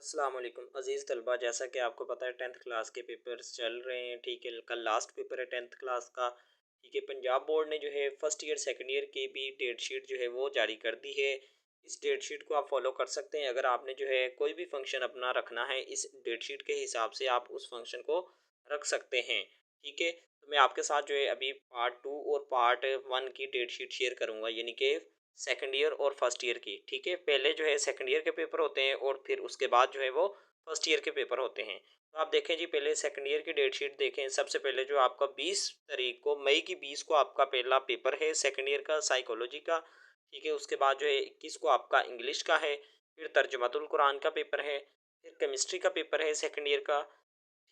अस्सलाम वालेकुम अज़ीज़ तलबा। जैसा कि आपको पता है 10th क्लास के पेपर्स चल रहे हैं। ठीक है, कल लास्ट पेपर है 10th क्लास का। ठीक है, पंजाब बोर्ड ने जो है फर्स्ट ईयर सेकंड ईयर की भी डेट शीट जो है वो जारी कर दी है। इस डेट शीट को आप फॉलो कर सकते हैं। अगर आपने जो है कोई भी फंक्शन अपना रखना है, इस डेट शीट के हिसाब से आप उस फंक्शन को रख सकते हैं। ठीक है, तो मैं आपके साथ जो है अभी पार्ट 2 और पार्ट 1 की डेट शीट शेयर करूँगा, यानी कि सेकंड ईयर और फर्स्ट ईयर की। ठीक है, पहले जो है सेकंड ईयर के पेपर होते हैं और फिर उसके बाद जो है वो फर्स्ट ईयर के पेपर होते हैं। तो आप देखें जी, पहले सेकंड ईयर की डेट शीट देखें। सबसे पहले जो आपका 20 तारीख को, मई की 20 को आपका पहला पेपर है सेकंड ईयर का, साइकोलॉजी का। ठीक है, उसके बाद जो है 21 को आपका इंग्लिश का है। फिर तर्जुमातुल कुरान का पेपर है। फिर केमिस्ट्री का पेपर है सेकंड ईयर का।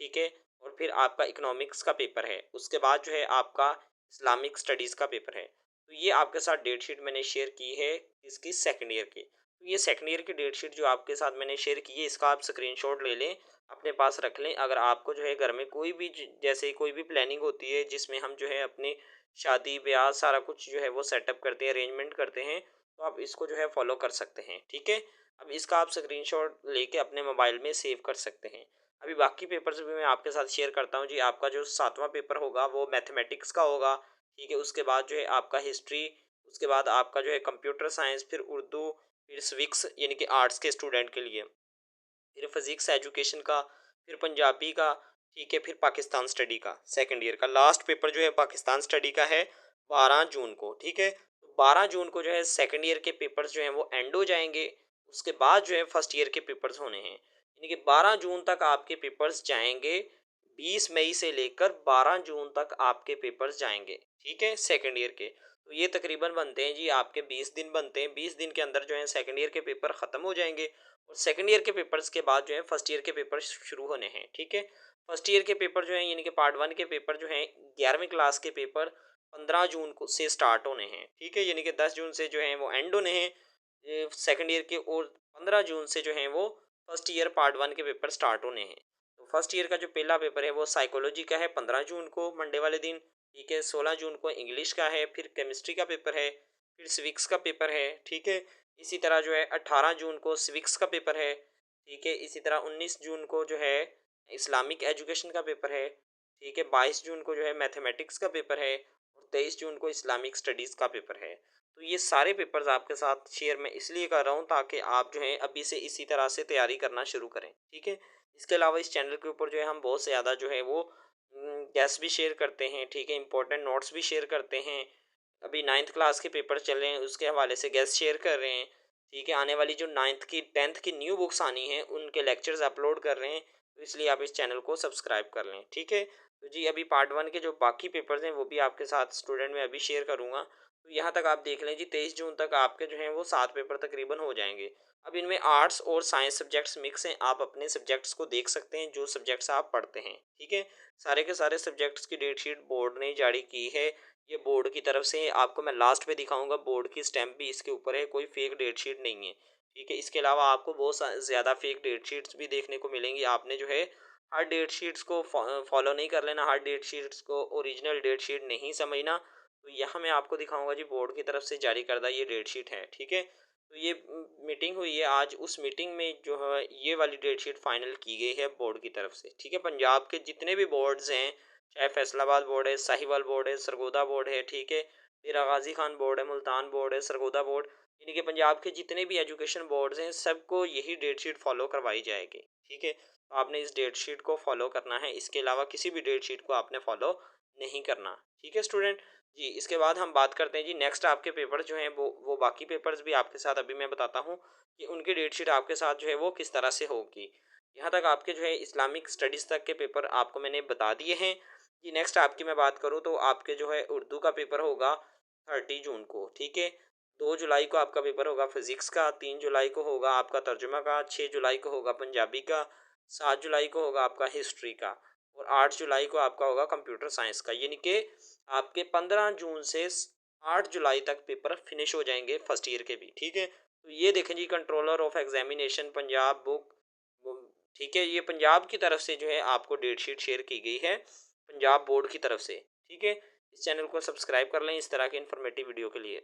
ठीक है, और फिर आपका इकोनॉमिक्स का पेपर है। उसके बाद जो है आपका इस्लामिक स्टडीज़ का पेपर है। तो ये आपके साथ डेट शीट मैंने शेयर की है इसकी सेकंड ईयर की। तो ये सेकंड ईयर की डेट शीट जो आपके साथ मैंने शेयर की है, इसका आप स्क्रीनशॉट ले लें, अपने पास रख लें। अगर आपको जो है घर में कोई भी जैसे कोई भी प्लानिंग होती है जिसमें हम जो है अपनी शादी ब्याह सारा कुछ जो है वो सेटअप करते हैं, अरेंजमेंट करते हैं, तो आप इसको जो है फॉलो कर सकते हैं। ठीक है, अब इसका आप स्क्रीनशॉट लेके अपने मोबाइल में सेव कर सकते हैं। अभी बाकी पेपर्स भी मैं आपके साथ शेयर करता हूँ जी। आपका जो 7वां पेपर होगा वो मैथमेटिक्स का होगा। ठीक है, उसके बाद जो है आपका हिस्ट्री, उसके बाद आपका जो है कंप्यूटर साइंस, फिर उर्दू, फिर सिविक्स यानी कि आर्ट्स के स्टूडेंट के लिए, फिर फिजिक्स एजुकेशन का, फिर पंजाबी का। ठीक है, फिर पाकिस्तान स्टडी का सेकंड ईयर का। लास्ट पेपर जो है पाकिस्तान स्टडी का है 12 जून को। ठीक है, तो 12 जून को जो है सेकंड ईयर के पेपर्स जो हैं वो एंड हो जाएंगे। उसके बाद जो है फर्स्ट ईयर के पेपर्स होने हैं, यानी कि 12 जून तक आपके पेपर्स जाएंगे। 20 मई से लेकर 12 जून तक आपके पेपर्स जाएंगे। ठीक है, सेकंड ईयर के। तो ये तकरीबन बनते हैं जी आपके 20 दिन बनते हैं। 20 दिन के अंदर जो है सेकंड ईयर के पेपर ख़त्म हो जाएंगे और सेकंड ईयर के पेपर्स के बाद जो है फर्स्ट ईयर के पेपर शुरू होने हैं। ठीक है, फर्स्ट ईयर के पेपर जो हैं यानी कि पार्ट 1 के पेपर जो हैं, 11वीं क्लास के पेपर 15 जून को से स्टार्ट होने हैं। ठीक है, यानी कि 10 जून से जो हैं वो एंड होने हैं सेकंड ईयर के, और 15 जून से जो हैं वो फर्स्ट ईयर पार्ट 1 के पेपर स्टार्ट होने हैं। तो फर्स्ट ईयर का जो पहला पेपर है वो साइकोलॉजी का है 15 जून को, मंडे वाले दिन। ठीक है, 16 जून को इंग्लिश का है, फिर केमिस्ट्री का पेपर है, फिर सिविक्स का पेपर है। ठीक है, इसी तरह जो है 18 जून को सिविक्स का पेपर है। ठीक है, इसी तरह 19 जून को जो है इस्लामिक एजुकेशन का पेपर है। ठीक है, 22 जून को जो है मैथमेटिक्स का पेपर है और 23 जून को इस्लामिक स्टडीज़ का पेपर है। तो ये सारे पेपर्स आपके साथ शेयर मैं इसलिए कर रहा हूँ ताकि आप जो है अभी से इसी तरह से तैयारी करना शुरू करें। ठीक है, इसके अलावा इस चैनल के ऊपर जो है हम बहुत से ज़्यादा जो है वो गेस्ट भी शेयर करते हैं। ठीक है, इंपॉर्टेंट नोट्स भी शेयर करते हैं। अभी 9th क्लास के पेपर चल रहे हैं, उसके हवाले से गेस्ट शेयर कर रहे हैं। ठीक है, आने वाली जो 9th की 10th की न्यू बुक्स आनी हैं उनके लेक्चर्स अपलोड कर रहे हैं। तो इसलिए आप इस चैनल को सब्सक्राइब कर लें। ठीक है, तो जी अभी पार्ट 1 के जो बाकी पेपर्स हैं वो भी आपके साथ स्टूडेंट में अभी शेयर करूँगा। तो यहाँ तक आप देख लें जी, 23 जून तक आपके जो हैं वो 7 पेपर तकरीबन हो जाएंगे। अब इनमें आर्ट्स और साइंस सब्जेक्ट्स मिक्स हैं। आप अपने सब्जेक्ट्स को देख सकते हैं जो सब्जेक्ट्स आप पढ़ते हैं। ठीक है, सारे के सारे सब्जेक्ट्स की डेट शीट बोर्ड ने जारी की है। ये बोर्ड की तरफ से आपको मैं लास्ट में दिखाऊंगा, बोर्ड की स्टैंप भी इसके ऊपर है, कोई फेक डेट शीट नहीं है। ठीक है, इसके अलावा आपको बहुत ज़्यादा फेक डेट शीट्स भी देखने को मिलेंगी। आपने जो है हर डेट शीट्स को फॉलो नहीं कर लेना, हर डेट शीट्स को ओरिजिनल डेट शीट नहीं समझना। तो यहाँ मैं आपको दिखाऊंगा जी, बोर्ड की तरफ से जारी करदा ये डेट शीट है। ठीक है, तो ये मीटिंग हुई है आज, उस मीटिंग में जो है ये वाली डेट शीट फाइनल की गई है बोर्ड की तरफ से। ठीक है, पंजाब के जितने भी बोर्ड्स हैं, चाहे फैसलाबाद बोर्ड है, साहिवाल बोर्ड है, सरगोदा बोर्ड है, ठीक है, फिर गाजी खान बोर्ड है, मुल्तान बोर्ड है, सरगोदा बोर्ड, यानी कि पंजाब के जितने भी एजुकेशन बोर्ड्स हैं सबको यही डेट शीट फॉलो करवाई जाएगी। ठीक है, तो आपने इस डेट शीट को फॉलो करना है, इसके अलावा किसी भी डेट शीट को आपने फॉलो नहीं करना। ठीक है स्टूडेंट जी, इसके बाद हम बात करते हैं जी नेक्स्ट आपके पेपर जो हैं वो बाकी पेपर्स भी आपके साथ अभी मैं बताता हूँ कि उनकी डेट शीट आपके साथ जो है वो किस तरह से होगी। यहाँ तक आपके जो है इस्लामिक स्टडीज़ तक के पेपर आपको मैंने बता दिए हैं। जी नेक्स्ट आपकी मैं बात करूँ तो आपके जो है उर्दू का पेपर होगा 30 जून को। ठीक है, 2 जुलाई को आपका पेपर होगा फिज़िक्स का, 3 जुलाई को होगा आपका तर्जुमा का, 6 जुलाई को होगा पंजाबी का, 7 जुलाई को होगा आपका हिस्ट्री का और 8 जुलाई को आपका होगा कंप्यूटर साइंस का। यानी कि आपके 15 जून से 8 जुलाई तक पेपर फिनिश हो जाएंगे फर्स्ट ईयर के भी। ठीक है, तो ये देखें जी, controller of examination Punjab book. ठीक है, ये पंजाब की तरफ से जो है आपको डेट शीट शेयर की गई है, पंजाब बोर्ड की तरफ से। ठीक है, इस चैनल को सब्सक्राइब कर लें इस तरह के इन्फॉर्मेटिव वीडियो के लिए।